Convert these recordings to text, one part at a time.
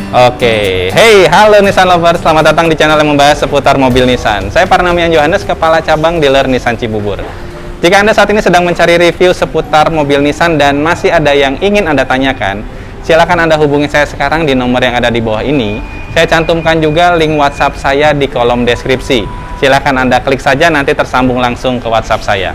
Oke, hey, halo Nissan Lovers, selamat datang di channel yang membahas seputar mobil Nissan. Saya Parnamian Johannes, Kepala Cabang Dealer Nissan Cibubur. Jika Anda saat ini sedang mencari review seputar mobil Nissan dan masih ada yang ingin Anda tanyakan, silakan Anda hubungi saya sekarang di nomor yang ada di bawah ini. Saya cantumkan juga link WhatsApp saya di kolom deskripsi. Silakan Anda klik saja, nanti tersambung langsung ke WhatsApp saya.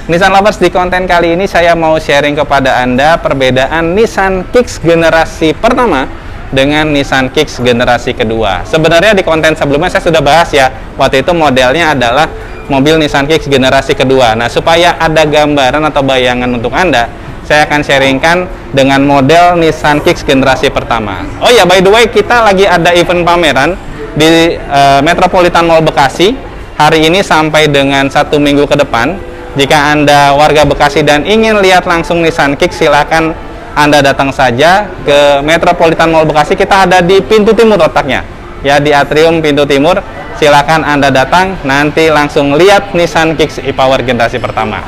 Nissan Lovers, di konten kali ini saya mau sharing kepada Anda perbedaan Nissan Kicks generasi pertama dengan Nissan Kicks generasi kedua. Sebenarnya di konten sebelumnya saya sudah bahas ya, waktu itu modelnya adalah mobil Nissan Kicks generasi kedua. Nah, supaya ada gambaran atau bayangan untuk Anda, saya akan sharingkan dengan model Nissan Kicks generasi pertama. Oh ya, by the way, kita lagi ada event pameran di Metropolitan Mall Bekasi hari ini sampai dengan 1 minggu ke depan. Jika Anda warga Bekasi dan ingin lihat langsung Nissan Kicks, silakan Anda datang saja ke Metropolitan Mall Bekasi. Kita ada di pintu timur letaknya, ya, di atrium pintu timur. Silakan Anda datang, nanti langsung lihat Nissan Kicks e-Power generasi pertama.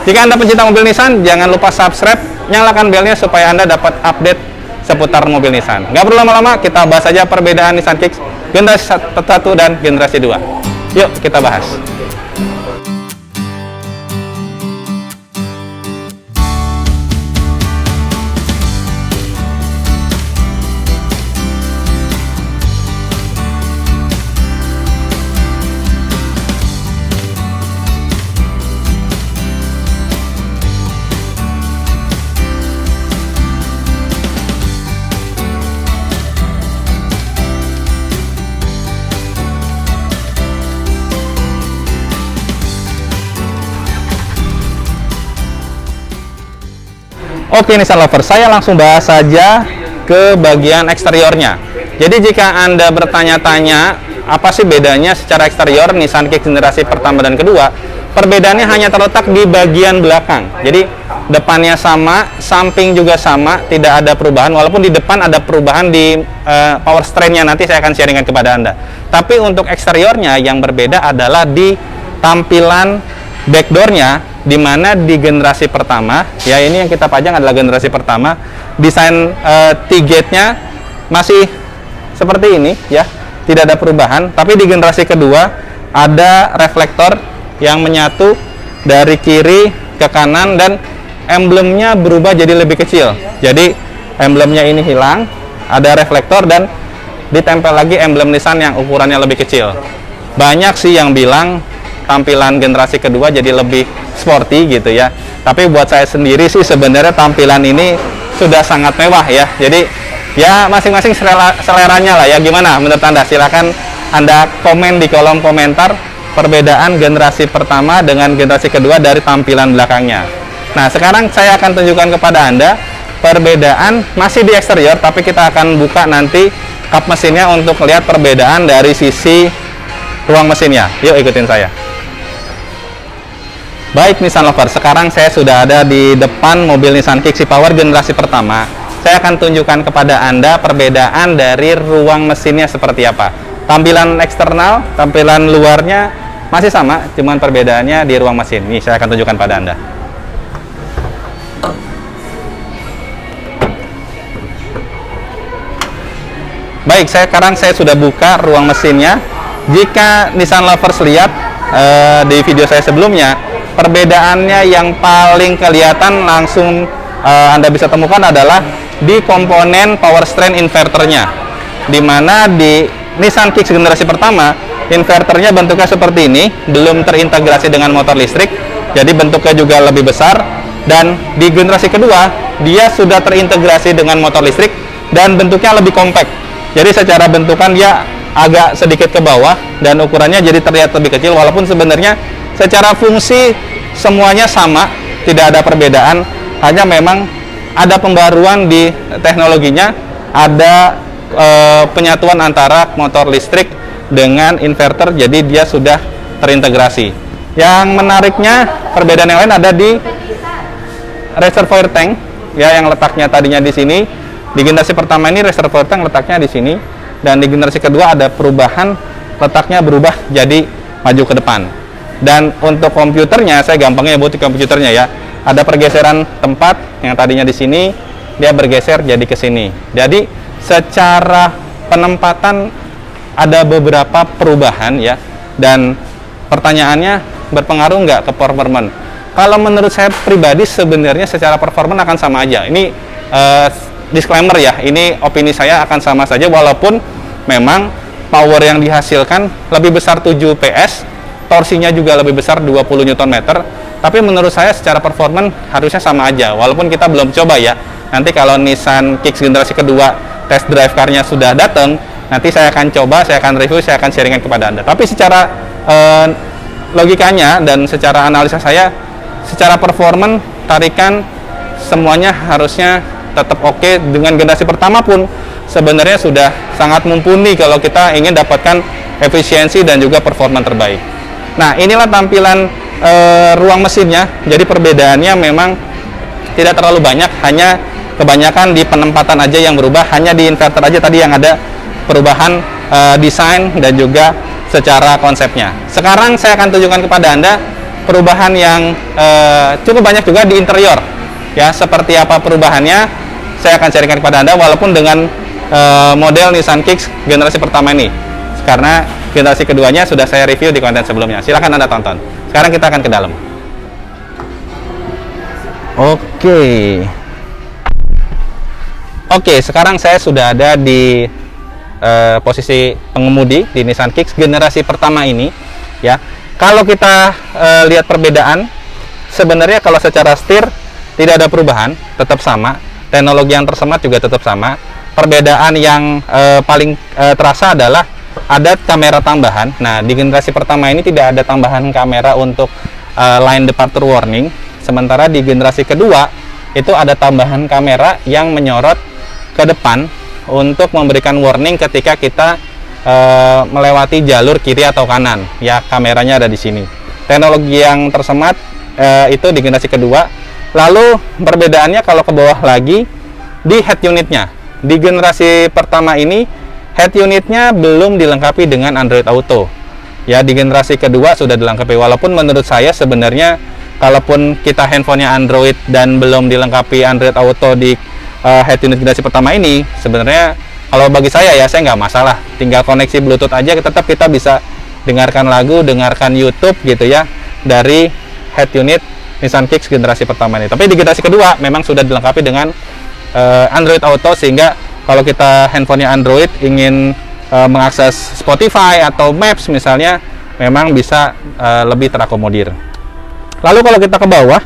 Jika Anda pencinta mobil Nissan, jangan lupa subscribe, nyalakan belnya supaya Anda dapat update seputar mobil Nissan. Nggak perlu lama-lama, kita bahas saja perbedaan Nissan Kicks generasi 1 dan generasi 2. Yuk, kita bahas. Oke Nissan Lovers, saya langsung bahas saja ke bagian eksteriornya. Jadi jika Anda bertanya-tanya apa sih bedanya secara eksterior Nissan Kicks generasi pertama dan kedua, perbedaannya hanya terletak di bagian belakang. Jadi depannya sama, samping juga sama, tidak ada perubahan. Walaupun di depan ada perubahan di power strain-nya, nanti saya akan sharingkan kepada Anda. Tapi untuk eksteriornya yang berbeda adalah di tampilan backdoor-nya, di mana di generasi pertama, ya ini yang kita pajang adalah generasi pertama, desain T-gate-nya masih seperti ini ya, tidak ada perubahan. Tapi di generasi kedua ada reflektor yang menyatu dari kiri ke kanan dan emblemnya berubah jadi lebih kecil. Jadi emblemnya ini hilang, ada reflektor dan ditempel lagi emblem Nissan yang ukurannya lebih kecil. Banyak sih yang bilang tampilan generasi kedua jadi lebih sporty gitu ya, tapi buat saya sendiri sih sebenarnya tampilan ini sudah sangat mewah ya. Jadi ya masing-masing seleranya lah ya. Gimana menurut Anda? Silakan Anda komen di kolom komentar perbedaan generasi pertama dengan generasi kedua dari tampilan belakangnya. Nah, sekarang saya akan tunjukkan kepada Anda perbedaan masih di eksterior, tapi kita akan buka nanti kap mesinnya untuk lihat perbedaan dari sisi ruang mesinnya. Yuk ikutin saya. Baik Nissan Lovers, sekarang saya sudah ada di depan mobil Nissan Kicks e-Power generasi pertama. Saya akan tunjukkan kepada Anda perbedaan dari ruang mesinnya seperti apa. Tampilan eksternal, tampilan luarnya masih sama, cuman perbedaannya di ruang mesin. Nih, saya akan tunjukkan pada Anda. Baik, sekarang saya sudah buka ruang mesinnya. Jika Nissan Lovers lihat di video saya sebelumnya, perbedaannya yang paling kelihatan langsung Anda bisa temukan adalah di komponen power strain inverternya, dimana di Nissan Kicks generasi pertama inverternya bentuknya seperti ini, belum terintegrasi dengan motor listrik, jadi bentuknya juga lebih besar. Dan di generasi kedua dia sudah terintegrasi dengan motor listrik dan bentuknya lebih kompak, jadi secara bentukan dia agak sedikit ke bawah dan ukurannya jadi terlihat lebih kecil, walaupun sebenarnya secara fungsi semuanya sama, tidak ada perbedaan, hanya memang ada pembaruan di teknologinya, ada penyatuan antara motor listrik dengan inverter, jadi dia sudah terintegrasi. Yang menariknya, perbedaan yang lain ada di reservoir tank, ya, yang letaknya tadinya di sini. Di generasi pertama ini reservoir tank letaknya di sini, dan di generasi kedua ada perubahan, letaknya berubah jadi maju ke depan. Dan untuk komputernya, saya gampangnya buat komputernya ya, ada pergeseran tempat yang tadinya di sini, dia bergeser jadi ke sini. Jadi secara penempatan ada beberapa perubahan ya, dan pertanyaannya berpengaruh nggak ke performance? Kalau menurut saya pribadi sebenarnya secara performance akan sama aja. Ini disclaimer ya, ini opini saya akan sama saja walaupun memang power yang dihasilkan lebih besar 7 PS, torsinya juga lebih besar 20 Nm. Tapi menurut saya secara performance harusnya sama aja walaupun kita belum coba ya. Nanti kalau Nissan Kicks generasi kedua test drive car-nya sudah datang, nanti saya akan coba, saya akan review, saya akan sharingkan kepada Anda. Tapi secara logikanya dan secara analisa saya, secara performance, tarikan semuanya harusnya tetap oke. Dengan generasi pertama pun sebenarnya sudah sangat mumpuni kalau kita ingin dapatkan efisiensi dan juga performance terbaik. Nah, inilah tampilan ruang mesinnya. Jadi perbedaannya memang tidak terlalu banyak, hanya kebanyakan di penempatan aja yang berubah, hanya di inverter aja tadi yang ada perubahan desain dan juga secara konsepnya. Sekarang saya akan tunjukkan kepada Anda perubahan yang cukup banyak juga di interior ya. Seperti apa perubahannya saya akan sharingkan kepada Anda walaupun dengan model Nissan Kicks generasi pertama ini, karena generasi keduanya sudah saya review di konten sebelumnya. Silahkan Anda tonton. Sekarang kita akan ke dalam. Oke, sekarang saya sudah ada di posisi pengemudi di Nissan Kicks generasi pertama ini ya. Kalau kita lihat perbedaan, sebenarnya kalau secara setir tidak ada perubahan, tetap sama. Teknologi yang tersemat juga tetap sama. Perbedaan yang paling terasa adalah ada kamera tambahan. Nah, di generasi pertama ini tidak ada tambahan kamera untuk line departure warning. Sementara di generasi kedua itu ada tambahan kamera yang menyorot ke depan untuk memberikan warning ketika kita melewati jalur kiri atau kanan. Ya, kameranya ada di sini. Teknologi yang tersemat itu di generasi kedua. Lalu perbedaannya kalau ke bawah lagi di head unitnya. Di generasi pertama ini head unitnya belum dilengkapi dengan Android Auto. Ya, di generasi kedua sudah dilengkapi. Walaupun menurut saya sebenarnya kalaupun kita handphonenya Android dan belum dilengkapi Android Auto di head unit generasi pertama ini, sebenarnya kalau bagi saya ya, saya nggak masalah. Tinggal koneksi Bluetooth aja, tetap kita bisa dengarkan lagu, dengarkan YouTube gitu ya dari head unit Nissan Kicks generasi pertama ini. Tapi di generasi kedua memang sudah dilengkapi dengan Android Auto, sehingga kalau kita handphonenya Android ingin mengakses Spotify atau Maps misalnya, memang bisa lebih terakomodir. Lalu kalau kita ke bawah,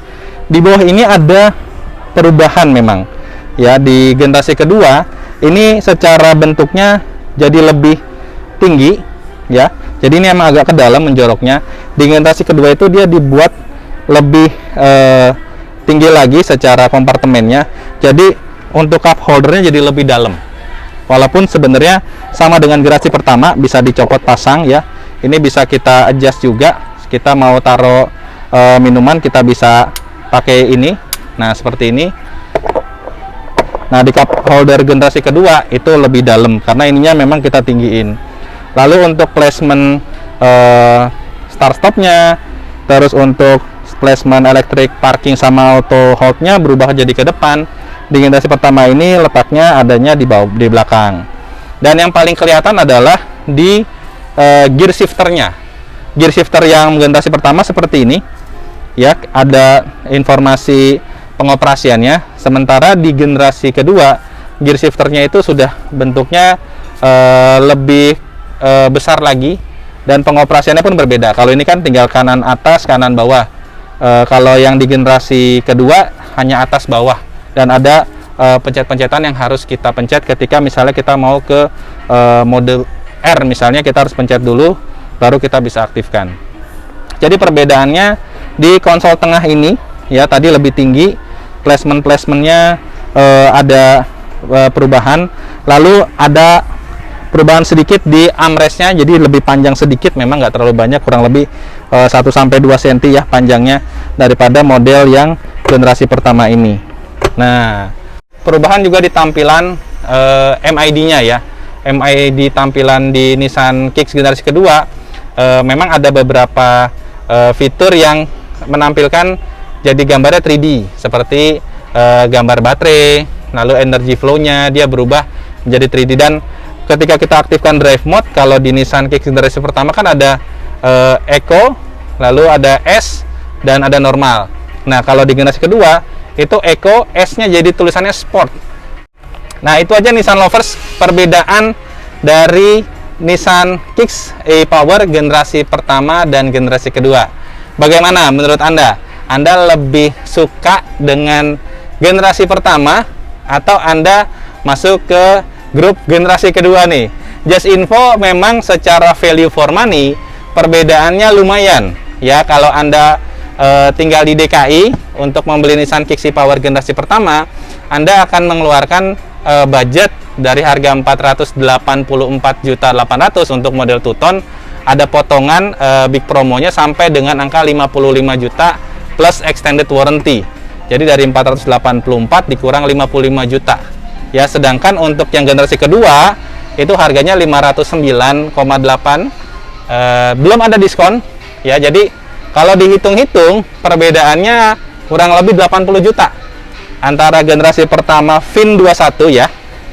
di bawah ini ada perubahan memang ya. Di generasi kedua ini secara bentuknya jadi lebih tinggi ya. Jadi ini emang agak ke dalam menjoroknya. Di generasi kedua itu dia dibuat lebih tinggi lagi secara kompartemennya. Jadi untuk cup holdernya jadi lebih dalam. Walaupun sebenarnya sama dengan generasi pertama, bisa dicopot pasang ya. Ini bisa kita adjust juga. Kita mau taruh minuman, kita bisa pakai ini. Nah, seperti ini. Nah, di cup holder generasi kedua itu lebih dalam karena ininya memang kita tinggiin. Lalu untuk placement start stopnya, terus untuk placement electric parking sama auto hold-nya berubah jadi ke depan. Di generasi pertama ini letaknya adanya di belakang. Dan yang paling kelihatan adalah di gear shifternya. Gear shifter yang generasi pertama seperti ini ya, ada informasi pengoperasiannya. Sementara di generasi kedua gear shifternya itu sudah bentuknya lebih besar lagi, dan pengoperasiannya pun berbeda. Kalau ini kan tinggal kanan atas, kanan bawah. Kalau yang di generasi kedua hanya atas bawah, dan ada pencet-pencetan yang harus kita pencet ketika misalnya kita mau ke mode R misalnya, kita harus pencet dulu baru kita bisa aktifkan. Jadi perbedaannya di konsol tengah ini ya, tadi lebih tinggi, placementnya ada perubahan. Lalu ada perubahan sedikit di armrestnya, jadi lebih panjang sedikit, memang nggak terlalu banyak, kurang lebih 1-2 cm ya panjangnya daripada model yang generasi pertama ini. Nah, perubahan juga di tampilan MID-nya ya. MID tampilan di Nissan Kicks generasi kedua memang ada beberapa fitur yang menampilkan jadi gambarnya 3D, seperti gambar baterai, lalu energy flow-nya dia berubah menjadi 3D, dan ketika kita aktifkan drive mode, kalau di Nissan Kicks generasi pertama kan ada Eco, lalu ada S, dan ada normal. Nah, kalau di generasi kedua itu Eco, S-nya jadi tulisannya Sport. Nah, itu aja Nissan Lovers perbedaan dari Nissan Kicks e-Power generasi pertama dan generasi kedua. Bagaimana menurut Anda? Anda lebih suka dengan generasi pertama atau Anda masuk ke grup generasi kedua nih? Just info, memang secara value for money perbedaannya lumayan ya. Kalau Anda tinggal di DKI untuk membeli Nissan Kicks e-Power generasi pertama, Anda akan mengeluarkan budget dari harga 484.800.000 untuk model 2 ton. Ada potongan big promonya sampai dengan angka 55 juta plus extended warranty. Jadi dari 484 dikurang 55 juta. Ya, sedangkan untuk yang generasi kedua itu harganya 509,8, belum ada diskon. Ya, jadi kalau dihitung-hitung perbedaannya kurang lebih 80 juta antara generasi pertama VIN 21 ya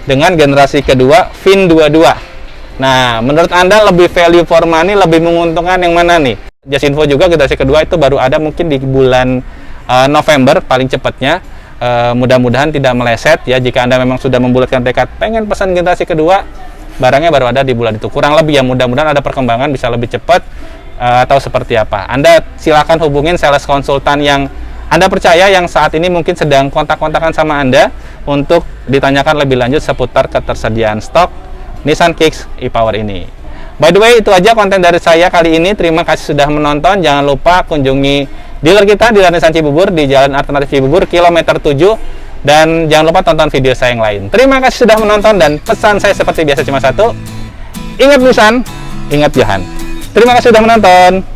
dengan generasi kedua VIN 22. Nah, menurut Anda lebih value for money, lebih menguntungkan yang mana nih? Just info juga, generasi kedua itu baru ada mungkin di bulan November paling cepatnya. Mudah-mudahan tidak meleset ya. Jika Anda memang sudah membulatkan tekad pengen pesan generasi kedua, barangnya baru ada di bulan itu. Kurang lebih ya, mudah-mudahan ada perkembangan bisa lebih cepat atau seperti apa. Anda silakan hubungin sales konsultan yang Anda percaya, yang saat ini mungkin sedang kontak-kontakan sama Anda untuk ditanyakan lebih lanjut seputar ketersediaan stok Nissan Kicks e-Power ini. By the way, itu aja konten dari saya kali ini. Terima kasih sudah menonton. Jangan lupa kunjungi dealer kita di Nissan Cibubur di Jalan Alternatif Cibubur kilometer 7, dan jangan lupa tonton video saya yang lain. Terima kasih sudah menonton, dan pesan saya seperti biasa cuma satu: ingat Nissan, ingat Johan. Terima kasih sudah menonton.